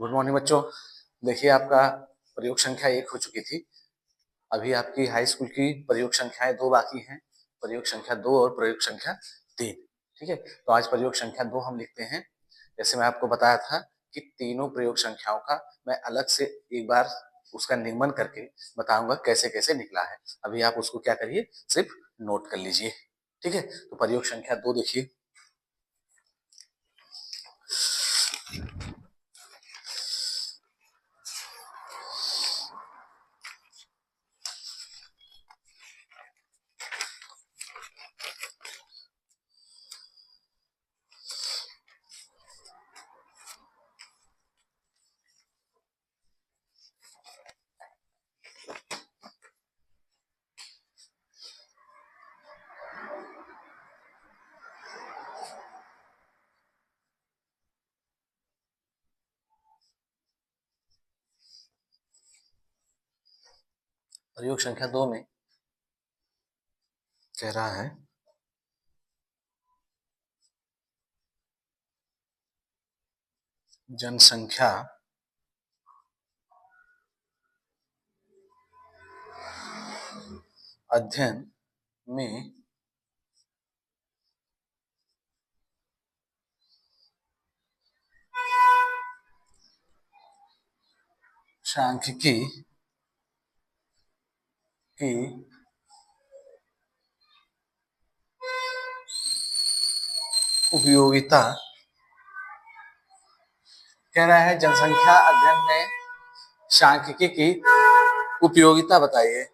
Good morning बच्चों। देखिए आपका प्रयोग संख्या 1 हो चुकी थी। अभी आपकी हाई स्कूल की प्रयोग संख्याएं 2 बाकी हैं, प्रयोग संख्या 2 और प्रयोग संख्या 3। ठीक है, तो आज प्रयोग संख्या 2 हम लिखते हैं। जैसे मैं आपको बताया था कि तीनों प्रयोग संख्याओं का मैं अलग से एक बार उसका निगमन करके बताऊंगा कैसे कैसे निकला है। अभी आप उसको क्या करिए, सिर्फ नोट कर लीजिए। ठीक है, तो प्रयोग संख्या 2 देखिए। प्रयोग संख्या 2 में कह रहा है जनसंख्या अध्ययन में सांख्यिकी की उपयोगिता, कह रहा है जनसंख्या अध्ययन में सांख्यिकी की उपयोगिता बताइए।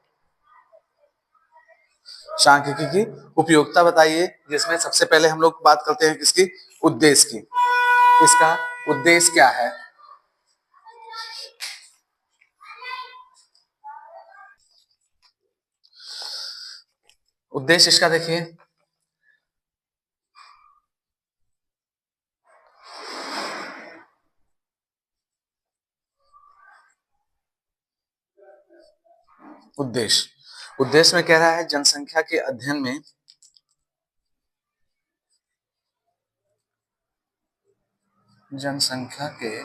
सांख्यिकी की उपयोगिता बताइए, जिसमें सबसे पहले हम लोग बात करते हैं किसकी, उद्देश्य की। इसका उद्देश्य क्या है? उद्देश्य इसका देखिए, उद्देश्य में कह रहा है जनसंख्या के अध्ययन में जनसंख्या के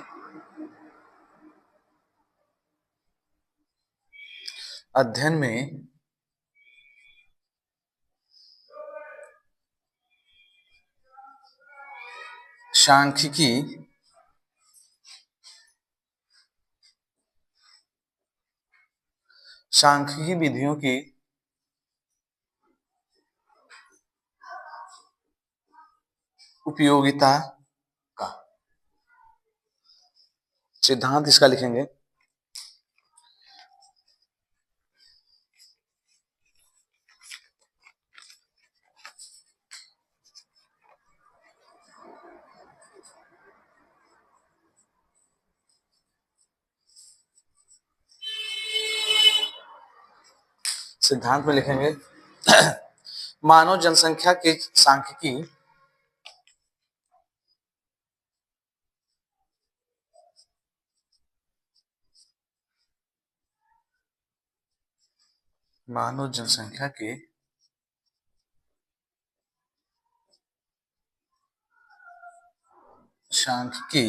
अध्ययन में सांख्यिकी विधियों की उपयोगिता का सिद्धांत इसका लिखेंगे। सिद्धांत में लिखेंगे मानव जनसंख्या की सांख्यिकी मानव जनसंख्या के सांख्यिकी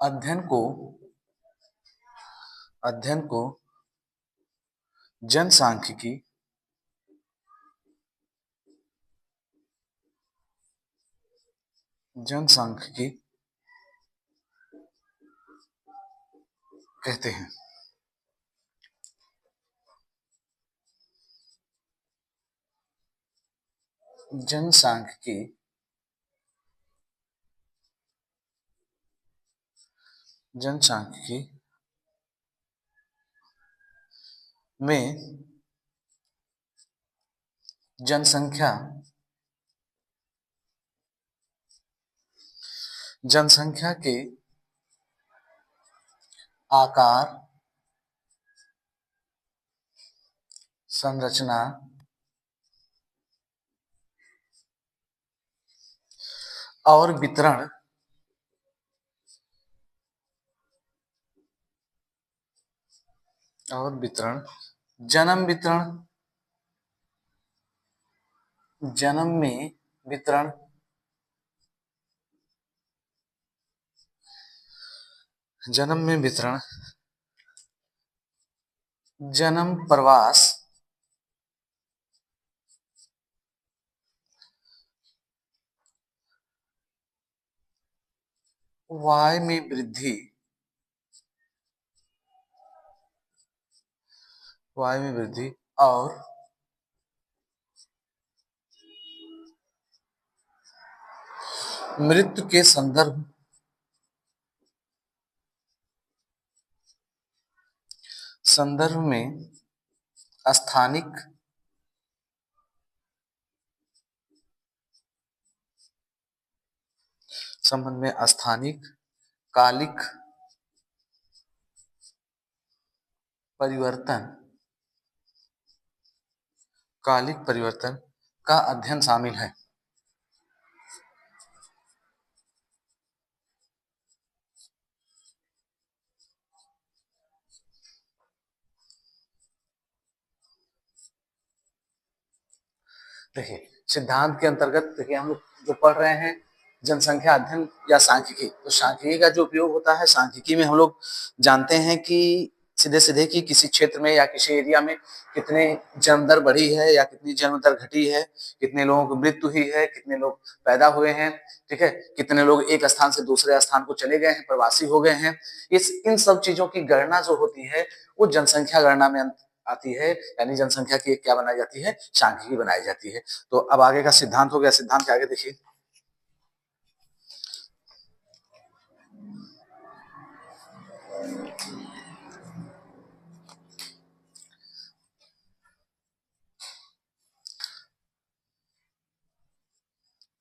अध्ययन को जनसांख्यिकी कहते हैं। जनसांख्यिकी में जनसंख्या के आकार, संरचना और वितरण जन्म में वितरण जन्म में वितरण, जन्म प्रवास, वाय में वृद्धि, वाय में वृद्धि और मृत्यु के संदर्भ में स्थानिक संबंध में स्थानिक कालिक परिवर्तन, कालिक परिवर्तन का अध्ययन शामिल है। देखिए सिद्धांत के अंतर्गत देखिए हम लोग जो पढ़ रहे हैं जनसंख्या अध्ययन या सांख्यिकी, तो सांख्यिकी का जो उपयोग होता है, सांख्यिकी में हम लोग जानते हैं कि सीधे सीधे कि किसी क्षेत्र में या किसी एरिया में कितने जन्म दर बढ़ी है या कितनी जन्म दर घटी है, कितने लोगों की मृत्यु हुई है, कितने लोग पैदा हुए हैं, ठीक है, कितने लोग एक स्थान से दूसरे स्थान को चले गए हैं, प्रवासी हो गए हैं। इन सब चीजों की गणना जो होती है वो जनसंख्या गणना में आती है, यानी जनसंख्या की एक क्या बनाई जाती है, सांख्यिकी बनाई जाती है। तो अब आगे का सिद्धांत हो गया, सिद्धांत के आगे देखिए,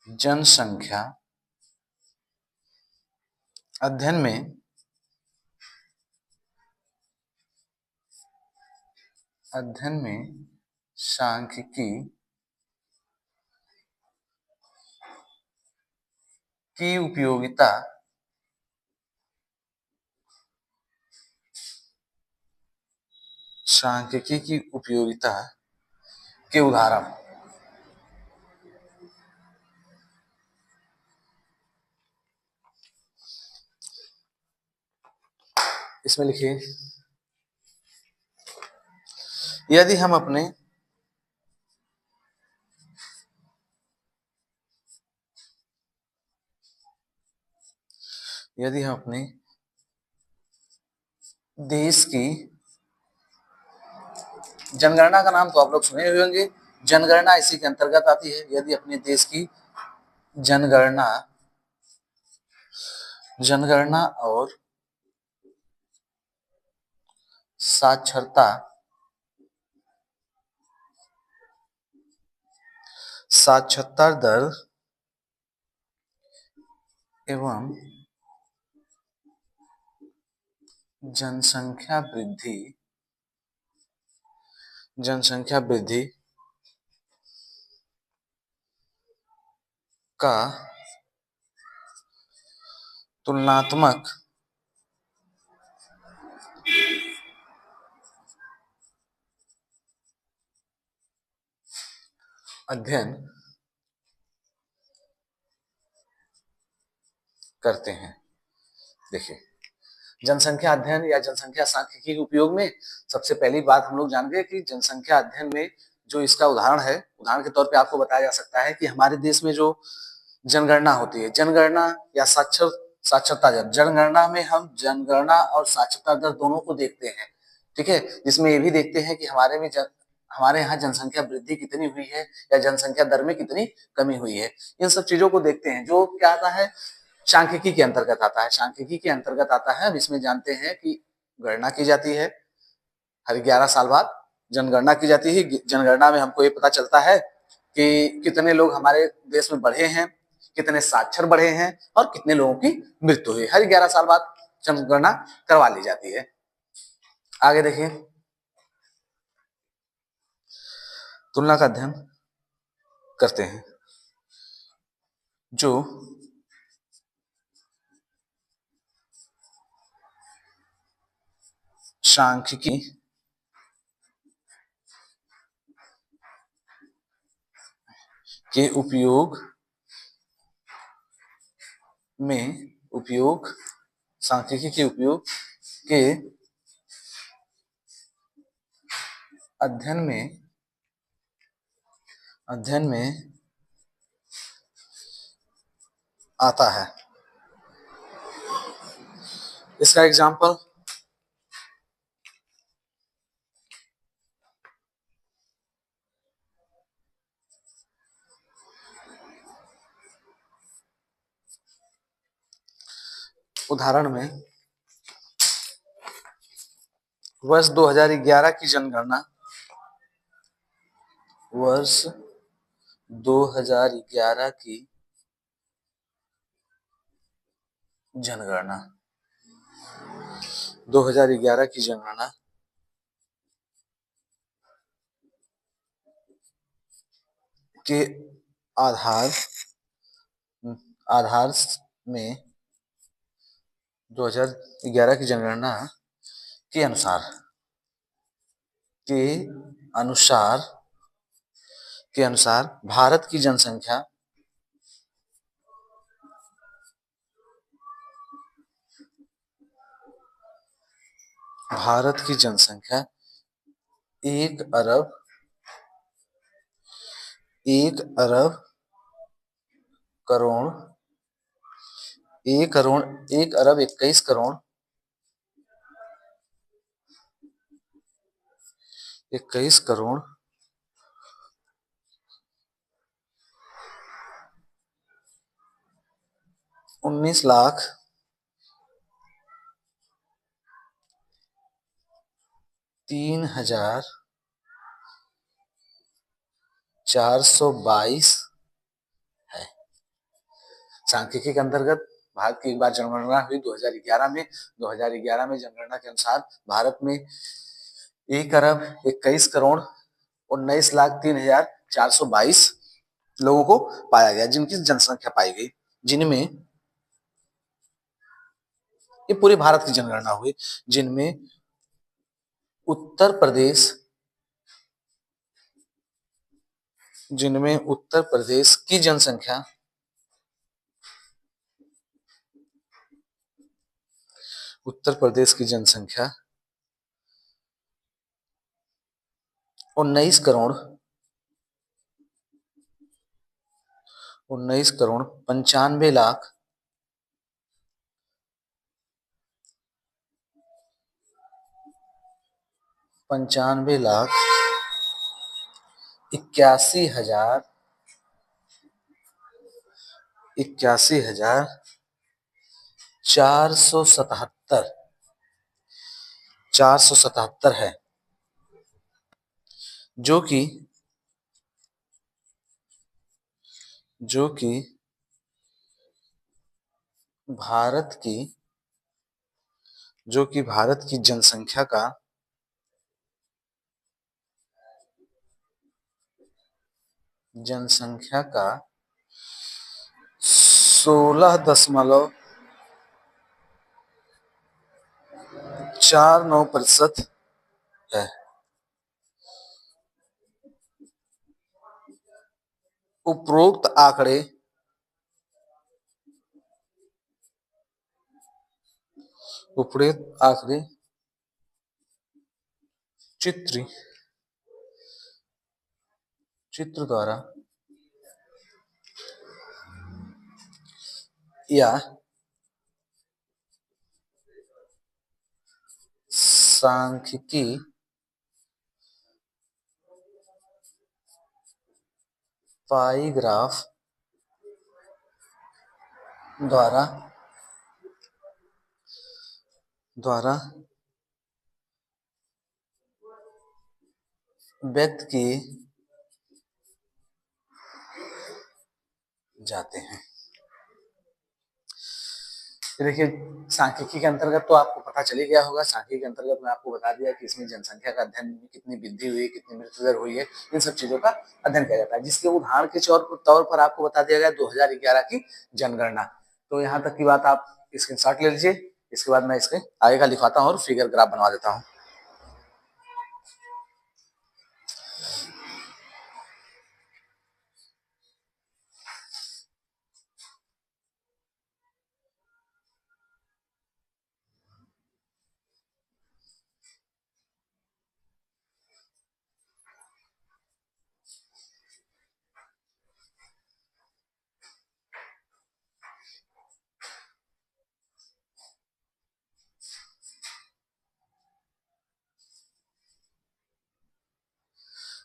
जनसंख्या अध्ययन में सांख्यिकी की उपयोगिता सांख्यिकी की उपयोगिता के उदाहरण, इसमें लिखिए, यदि हम अपने देश की जनगणना का नाम तो आप लोग सुने हुए होंगे, जनगणना इसी के अंतर्गत आती है। यदि अपने देश की जनगणना और साक्षरता दर एवं जनसंख्या वृद्धि का तुलनात्मक अध्ययन करते हैं। देखिए जनसंख्या अध्ययन या जनसंख्या सांख्यिकी के उपयोग में सबसे पहली बात हम लोग जान गए कि जनसंख्या अध्ययन में जो इसका उदाहरण है, उदाहरण के तौर पे आपको बताया जा सकता है कि हमारे देश में जो जनगणना होती है, जनगणना या साक्षरता दर, जनगणना में हम जनगणना और साक्षरता दर दोनों को देखते हैं, ठीक है, जिसमें ये भी देखते हैं कि हमारे यहाँ जनसंख्या वृद्धि कितनी हुई है या जनसंख्या दर में कितनी कमी हुई है। इन सब चीजों को देखते हैं, जो क्या आता है, सांख्यिकी के अंतर्गत आता है। सांख्यिकी के अंतर्गत आता है। अब इसमें जानते हैं कि गणना की जाती है, हर 11 साल बाद जनगणना की जाती है। जनगणना में हमको ये पता चलता है कि कितने लोग हमारे देश में बढ़े हैं, कितने साक्षर बढ़े हैं और कितने लोगों की मृत्यु हुई। हर 11 साल बाद जनगणना करवा ली जाती है। आगे देखिए, तुलना का अध्ययन करते हैं, जो सांख्यिकी के उपयोग सांख्यिकी के उपयोग के अध्ययन में आता है। इसका एग्जाम्पल उदाहरण में वर्ष 2011 की जनगणना, वर्ष 2011 की जनगणना 2011 की जनगणना के आधार में 2011 की जनगणना के अनुसार भारत की जनसंख्या एक अरब 21 करोड़ 19 लाख 3,422 है। सांख्यिकी के अंतर्गत भारत की एक बार जनगणना हुई 2011 में। 2011 में जनगणना के अनुसार भारत में 1,21,19,03,422 लोगों को पाया गया, जिनकी जनसंख्या पाई गई, जिनमें ये पूरे भारत की जनगणना हुई, जिनमें उत्तर प्रदेश की जनसंख्या 19 करोड़ 95 लाख 81,477 477 है, जो कि भारत की जनसंख्या का 16.49% है। उपरोक्त आंकड़े चित्र द्वारा या सांख्यिकी पाई ग्राफ द्वारा व्यक्त किए जाते हैं। देखिए, सांख्यिकी के अंतर्गत तो आपको पता चल ही गया होगा। सांख्यिकी के अंतर्गत मैं आपको बता दिया कि इसमें जनसंख्या का अध्ययन में कितनी वृद्धि हुई, कितनी मृत्यु दर हुई है, इन सब चीजों का अध्ययन किया जाता है, जिसके उदाहरण के तौर पर आपको बता दिया गया 2011 की जनगणना। तो यहाँ तक की बात आप स्क्रीनशॉट ले लीजिए। इसके बाद मैं इसके आगे का लिखवाता हूँ और फिगर ग्राफ बनवा देता हूँ।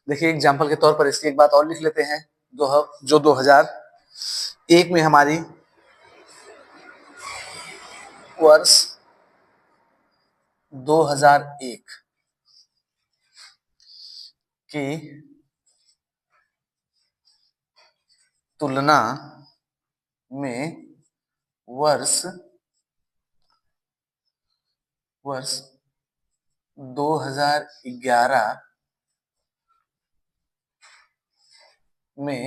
देखिए एग्जाम्पल के तौर पर इसकी एक बात और लिख लेते हैं, जो 2001 में हमारी वर्ष 2001 की तुलना में वर्ष वर्ष 2011 में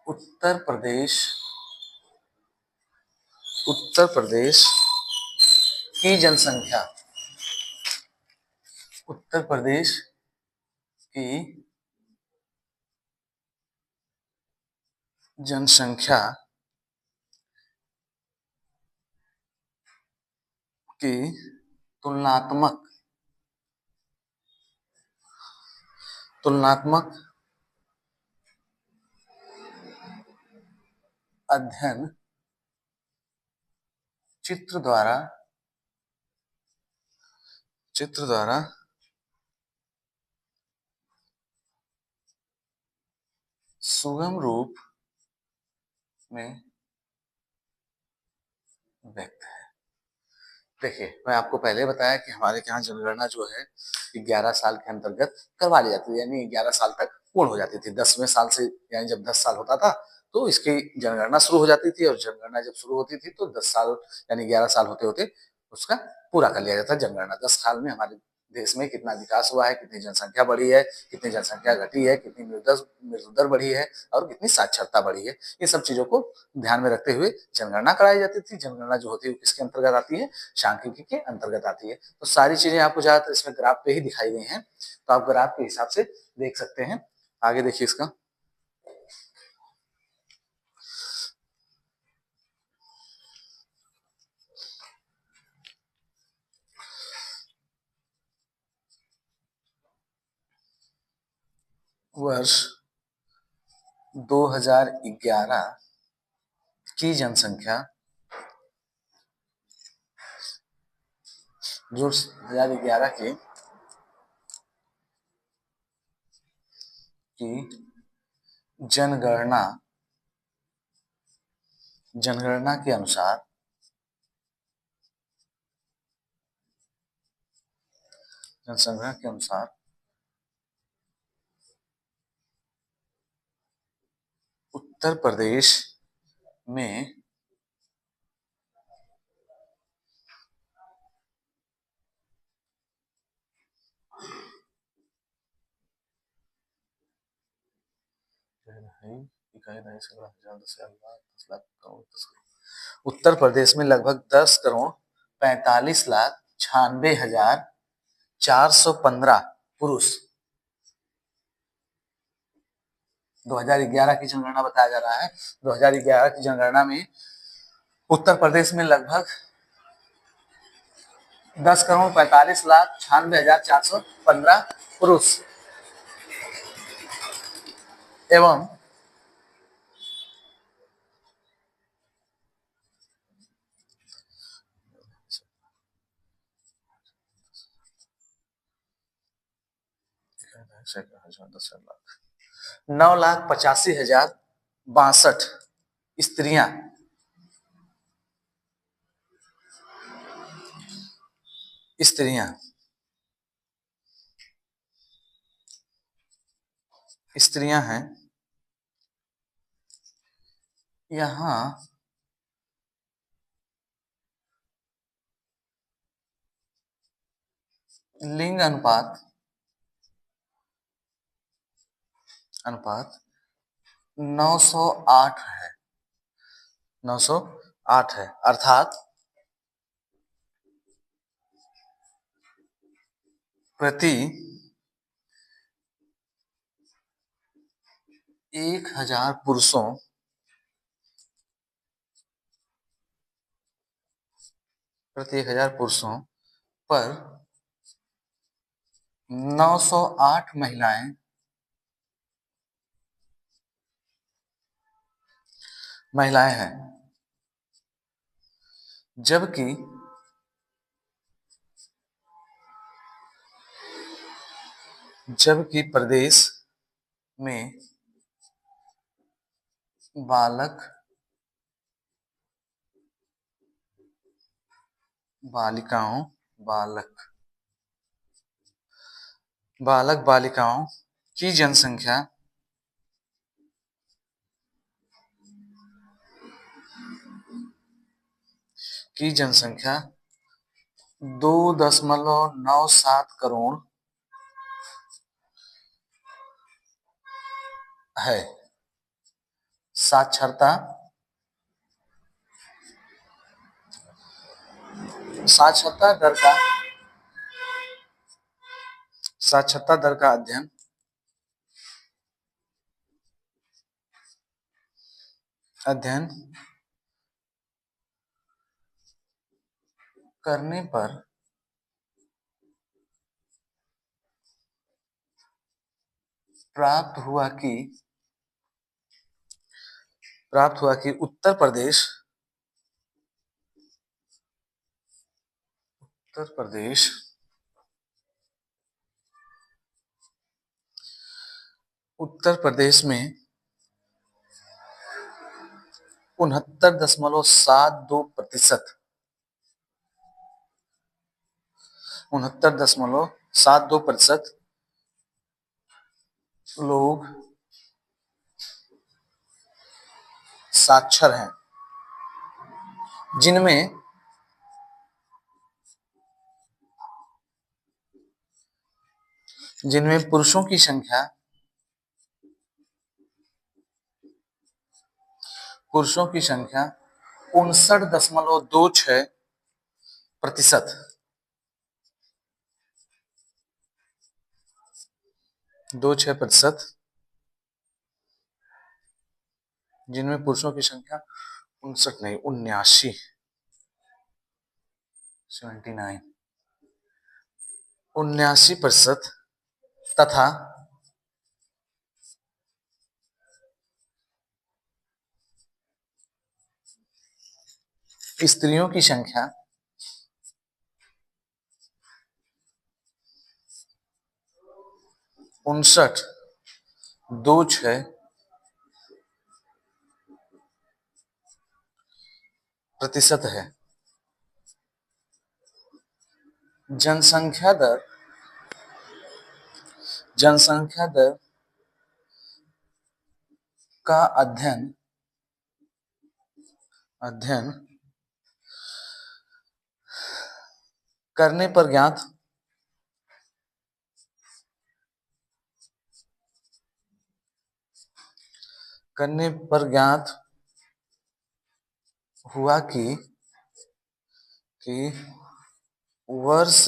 उत्तर प्रदेश की जनसंख्या उत्तर प्रदेश की जनसंख्या की तुलनात्मक अध्ययन चित्र द्वारा सुगम रूप में व्यक्त है। देखिए मैं आपको पहले बताया कि हमारे यहाँ जनगणना जो है 11 साल के अंतर्गत करवा ली जाती है, यानी 11 साल तक पूर्ण हो जाती थी। 10वें साल से, यानी जब 10 साल होता था तो इसकी जनगणना शुरू हो जाती थी, और जनगणना जब शुरू होती थी तो 10 साल यानी 11 साल होते होते उसका पूरा कर लिया जाता। जनगणना 10 साल में हमारे देश में कितना विकास हुआ है, कितनी जनसंख्या बढ़ी है, कितनी जनसंख्या घटी है, कितनी मृत्यु दर बढ़ी है, और कितनी साक्षरता बढ़ी है, ये सब चीजों को ध्यान में रखते हुए जनगणना कराई जाती थी। जनगणना जो होती है किसके अंतर्गत आती है? सांख्यिकी के अंतर्गत आती है। तो सारी चीजें आपको ज्यादातर इसमें ग्राफ पे ही दिखाई गई हैं, तो आप ग्राफ के हिसाब से देख सकते हैं। आगे देखिए इसका वर्ष 2011 की जनसंख्या, जो 2011 की जनगणना जनगणना के अनुसार जनसंख्या के अनुसार उत्तर प्रदेश में उत्तर प्रदेश में लगभग 10,45,96,415 पुरुष, 2011 की जनगणना बताया जा रहा है। 2011 की जनगणना में उत्तर प्रदेश में लगभग 10,45,96,415 पुरुष एवं 9,85,062 स्त्रियां स्त्रियां स्त्रियां हैं। यहाँ लिंग अनुपात 908 है, 908 है, अर्थात प्रति 1,000 पुरुषों पर 908 महिलाएं हैं, जबकि जबकि प्रदेश में बालक बालिकाओं बालक बालिकाओं की जनसंख्या की जनसंख्या 2.97 करोड़ है। साक्षरता साक्षरता दर का साक्षरता दर का अध्ययन करने पर प्राप्त हुआ कि उत्तर प्रदेश में 69.72% लोग साक्षर हैं, जिनमें पुरुषों की संख्या 59.26%, जिनमें पुरुषों की संख्या 79% तथा स्त्रियों की संख्या 59.26% है। जनसंख्या दर का अध्ययन करने पर ज्ञात हुआ कि वर्ष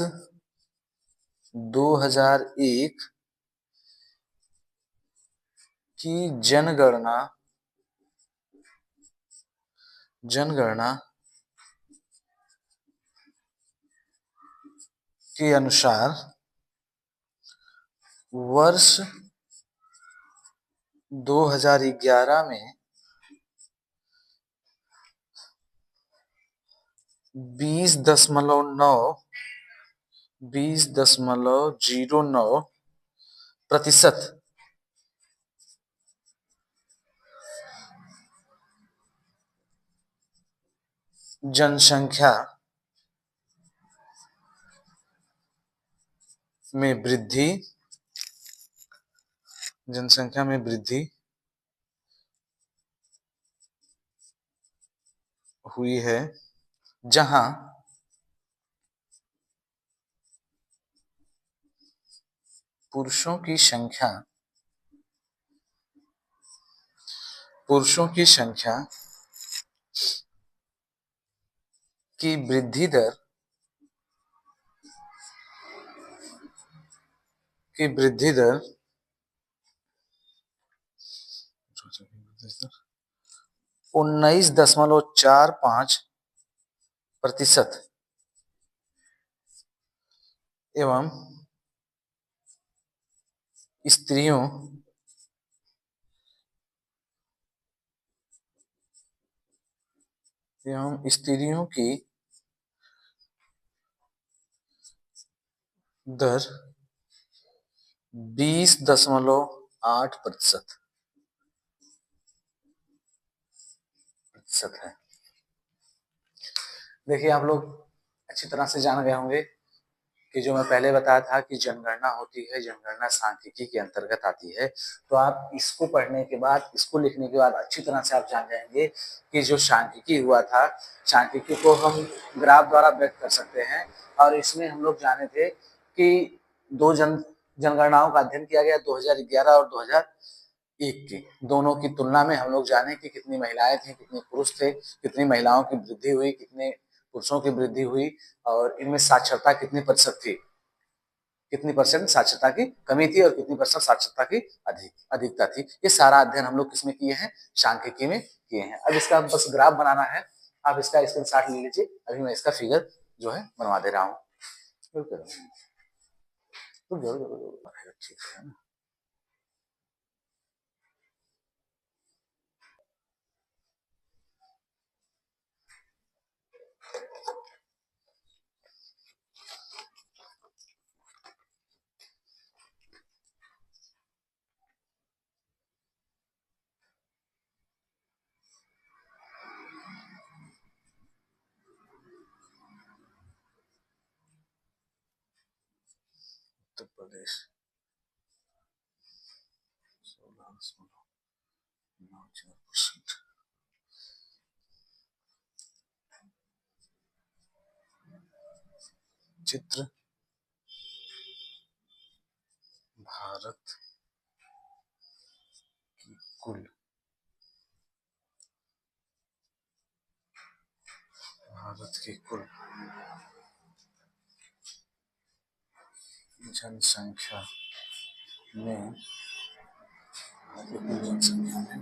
2001 की जनगणना के अनुसार वर्ष 2011 में 20.09% जनसंख्या में वृद्धि हुई है, जहां पुरुषों की संख्या की वृद्धि दर 19.45% एवं स्त्रियों की दर 20.8% है। देखिए आप लोग अच्छी तरह से जान गए होंगे कि जो मैं पहले बताया था कि जनगणना होती है, जनगणना सांख्यिकी के अंतर्गत आती है। तो आप इसको पढ़ने के बाद, इसको लिखने के बाद अच्छी तरह से आप जान जाएंगे कि जो सांख्यिकी हुआ था, सांख्यिकी को हम ग्राफ द्वारा व्यक्त कर सकते हैं। और इसमें हम लोग जाने थे कि दो जनगणनाओं का अध्ययन किया गया, 2011 और 2001 की। दोनों की तुलना में हम लोग जाने कि कितनी महिलाएं थी, कितने पुरुष थे, कितनी महिलाओं की वृद्धि हुई, कितने पुरुषों की वृद्धि हुई, और इनमें साक्षरता कितनी प्रतिशत थी, कितनी परसेंट साक्षरता की कमी थी और कितनी परसेंट साक्षरता की अधिकता थी। ये सारा अध्ययन हम लोग किसमें किए हैं, सांख्यिकी में किए हैं। अब इसका बस ग्राफ बनाना है, आप इसका स्क्रीनशॉट ले लीजिए। अभी मैं इसका फिगर जो है बनवा दे रहा हूँ। ठीक है ना। उत्तर प्रदेश 16.94%। चित्र भारत की कुल भारत की कुल जनसंख्या में कुल जनसंख्या में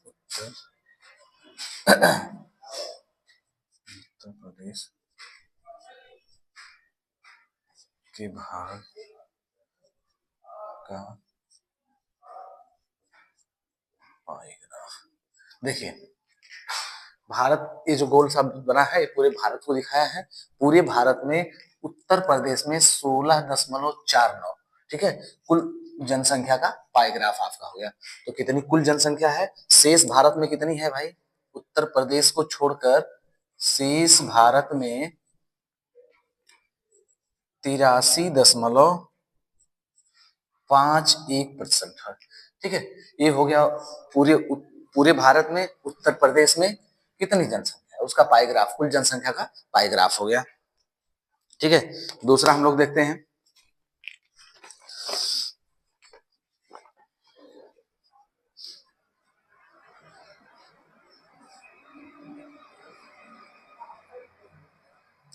उत्तर उत्तर प्रदेश के भाग का पाएगा। देखिए भारत, ये जो गोल सा बना है ये पूरे भारत को दिखाया है। पूरे भारत में उत्तर प्रदेश में 16.49, ठीक है, कुल जनसंख्या का पाई ग्राफ आपका हो गया। तो कितनी कुल जनसंख्या है, शेष भारत में कितनी है भाई, उत्तर प्रदेश को छोड़कर शेष भारत में 83.51% है। ठीक है, ये हो गया पूरे पूरे भारत में उत्तर प्रदेश में कितनी जनसंख्या है उसका पाई ग्राफ, कुल जनसंख्या का पाई ग्राफ हो गया। ठीक है, दूसरा हम लोग देखते हैं,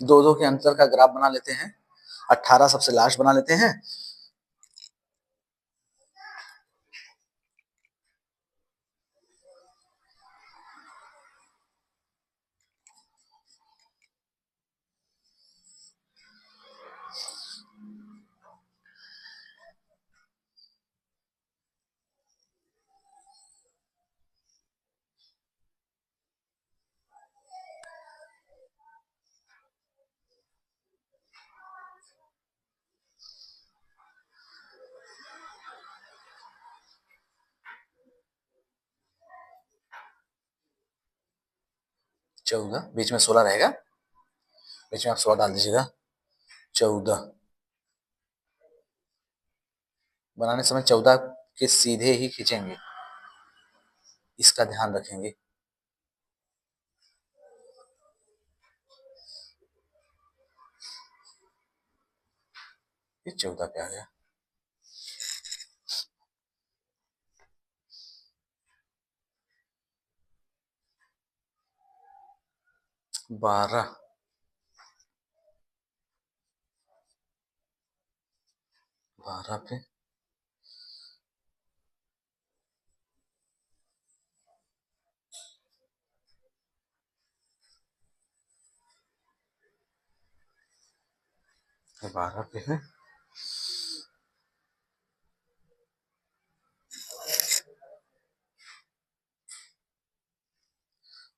दो दो के अंतर का ग्राफ बना लेते हैं। 18 सबसे लास्ट बना लेते हैं। 14, बीच में 16 रहेगा, बीच में आप 16 डाल दीजिएगा। 14 बनाने समय 14 के सीधे ही खींचेंगे, इसका ध्यान रखेंगे। ये 14 पे आ गया। 12 12 पे 12 पे है,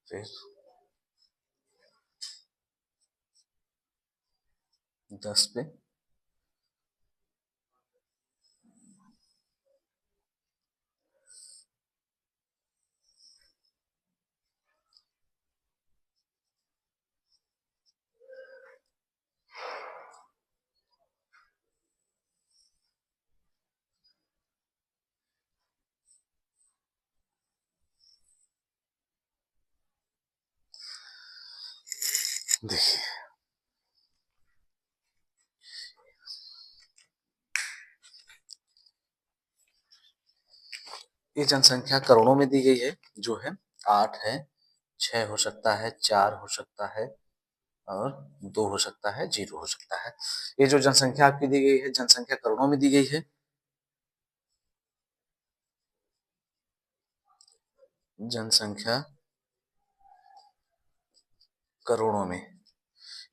फिर 10 पे देखिए ये जनसंख्या करोड़ों में दी गई है, जो है 8 है, 6 हो सकता है, 4 हो सकता है और 2 हो सकता है, 0 हो सकता है। ये जो जनसंख्या आपकी दी गई है, जनसंख्या करोड़ों में दी गई है। जनसंख्या करोड़ों में,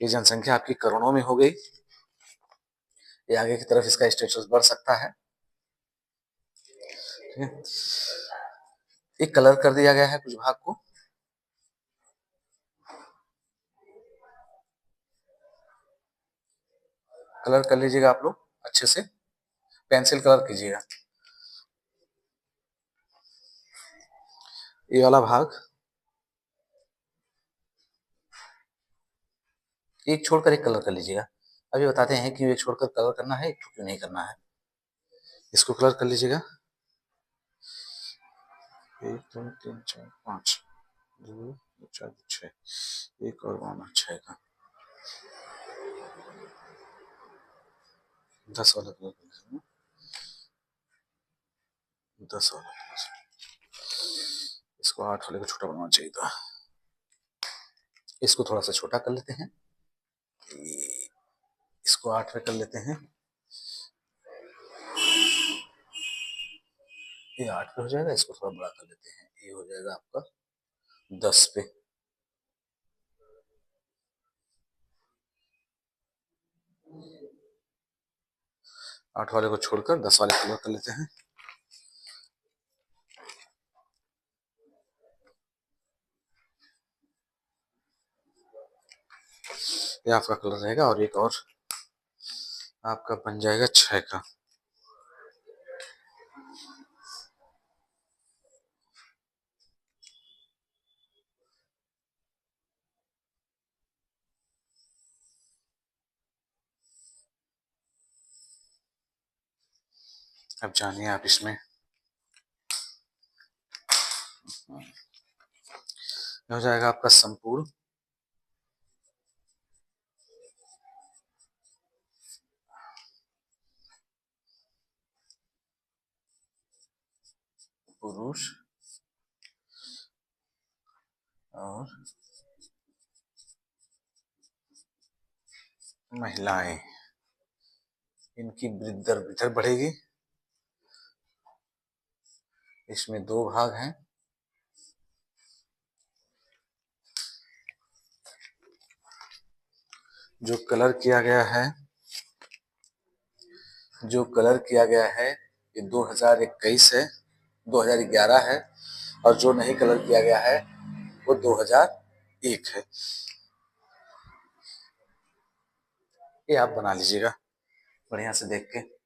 ये जनसंख्या आपकी करोड़ों में हो गई। ये आगे की तरफ इसका स्टेटस बढ़ सकता है। ठीक है, एक कलर कर दिया गया है कुछ भाग को। कलर कर लीजिएगा आप लोग अच्छे से, पेंसिल कलर कीजिएगा। ये वाला भाग एक छोड़कर एक कलर कर लीजिएगा। अभी बताते हैं कि एक छोड़कर कलर करना है, एक क्यों नहीं करना है। इसको कलर कर लीजिएगा। 1 2 3 4 5 2 4 6, एक और बनाना 6 का, 10 वाला कलर कर लीजिएगा, 10 वाला इसको 8 वाले को छोटा बनाना चाहिए था। इसको थोड़ा सा छोटा कर लेते हैं, इसको 8 में कर लेते हैं। ये 8 पे हो जाएगा, इसको थोड़ा बड़ा कर लेते हैं, ये हो जाएगा आपका 10 पे। आठ वाले को छोड़कर 10 वाले कलर कर लेते हैं। ये आपका कलर रहेगा और एक और आपका बन जाएगा 6 का। अब जानिए आप इसमें हो जाएगा आपका संपूर्ण पुरुष और महिलाएं, इनकी वृद्धि दर इधर बढ़ेगी। इसमें 2 भाग हैं। जो कलर किया गया है, जो कलर किया गया है ये 2021 है, 2011 है, और जो नहीं कलर किया गया है वो 2001 है। ये आप बना लीजिएगा बढ़िया से देख के।